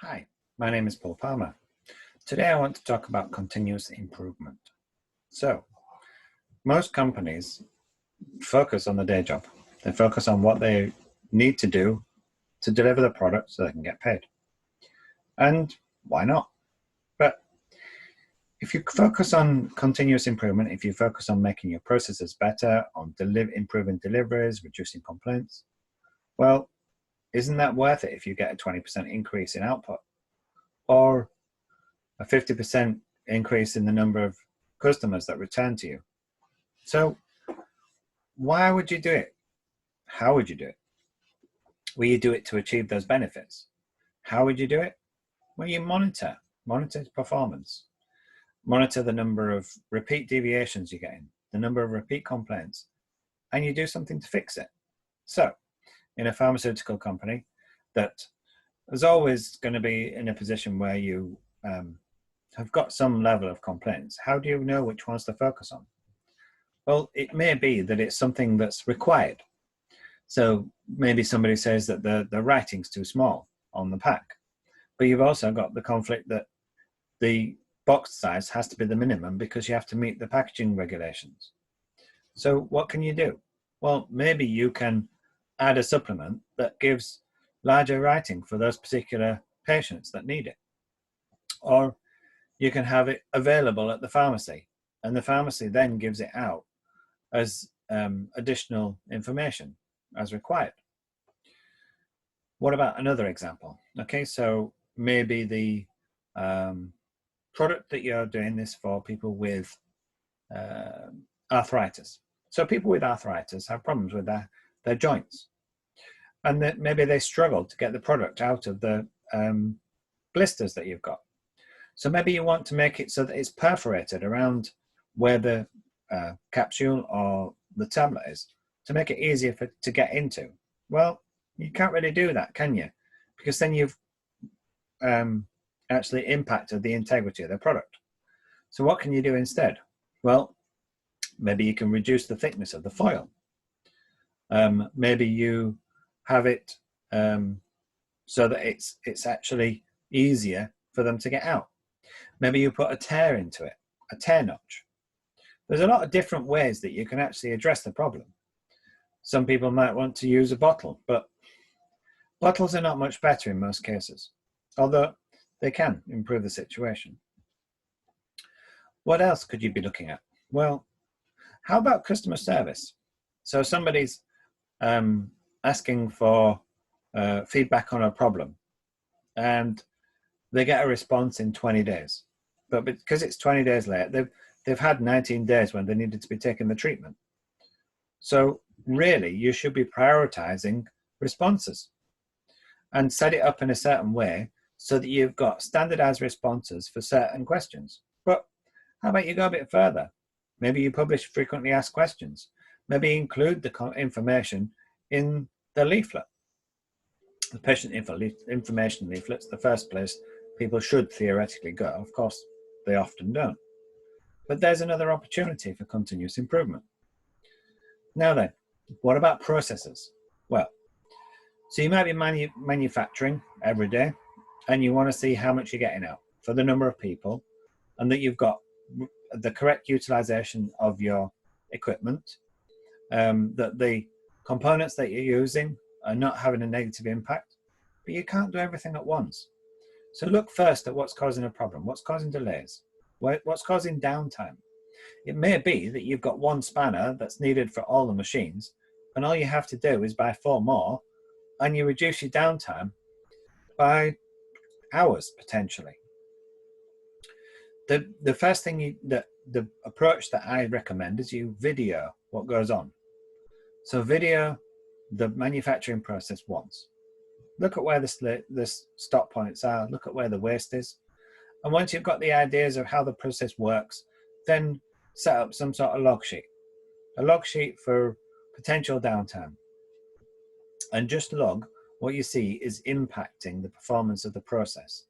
Hi, my name is Paul Palmer. Today I want to talk about continuous improvement. So, most companies focus on the day job. They focus on what they need to do to deliver the product so they can get paid. And why not? But if you focus on continuous improvement, if you focus on making your processes better, on improving deliveries, reducing complaints, well, isn't that worth it if you get a 20% increase in output? Or a 50% increase in the number of customers that return to you. So why would you do it? How would you do it? Will you do it to achieve those benefits? How would you do it? Well, you monitor performance, monitor the number of repeat deviations you're getting, the number of repeat complaints, and you do something to fix it. So in a pharmaceutical company that is always going to be in a position where you have got some level of complaints, how do you know which ones to focus on? Well, it may be that it's something that's required. So maybe somebody says that the writing's too small on the pack, but you've also got the conflict that the box size has to be the minimum because you have to meet the packaging regulations. So what can you do? Well, maybe you can add a supplement that gives larger writing for those particular patients that need it. Or you can have it available at the pharmacy, and the pharmacy then gives it out as additional information as required. What about another example? Okay, so maybe the product that you're doing this for people with arthritis. So people with arthritis have problems with their joints, and that maybe they struggle to get the product out of the blisters that you've got. So maybe you want to make it so that it's perforated around where the capsule or the tablet is to make it easier to get into. Well, you can't really do that, can you? Because then you've actually impacted the integrity of the product. So what can you do instead? Well, maybe you can reduce the thickness of the foil. Maybe you have it so that it's actually easier for them to get out. Maybe you put a tear into it, a tear notch. There's a lot of different ways that you can actually address the problem. Some people might want to use a bottle, but bottles are not much better in most cases, although they can improve the situation. What else could you be looking at? Well, how about customer service? So somebody's asking for feedback on a problem, and they get a response in 20 days. But because it's 20 days late, they've had 19 days when they needed to be taking the treatment. So really, you should be prioritizing responses and set it up in a certain way so that you've got standardized responses for certain questions. But how about you go a bit further? Maybe you publish frequently asked questions. Maybe include the information in the leaflet. The patient information leaflets, the first place people should theoretically go. Of course, they often don't. But there's another opportunity for continuous improvement. Now then, what about processes? Well, so you might be manufacturing every day, and you want to see how much you're getting out for the number of people, and that you've got the correct utilization of your equipment, that the components that you're using are not having a negative impact, but you can't do everything at once. So look first at what's causing a problem, what's causing delays, what's causing downtime. It may be that you've got one spanner that's needed for all the machines, and all you have to do is buy 4 more, and you reduce your downtime by hours potentially. The first thing the approach that I recommend is you video what goes on. So video the manufacturing process once. Look at where the stop points are, look at where the waste is. And once you've got the ideas of how the process works, then set up some sort of log sheet. A log sheet for potential downtime. And just log what you see is impacting the performance of the process.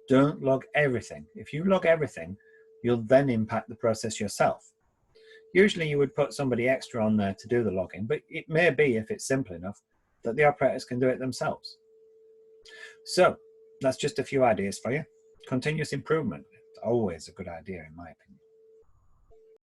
Don't log everything. If you log everything, you'll then impact the process yourself. Usually you would put somebody extra on there to do the logging, but it may be, if it's simple enough, that the operators can do it themselves. So that's just a few ideas for you. Continuous improvement, it's always a good idea in my opinion.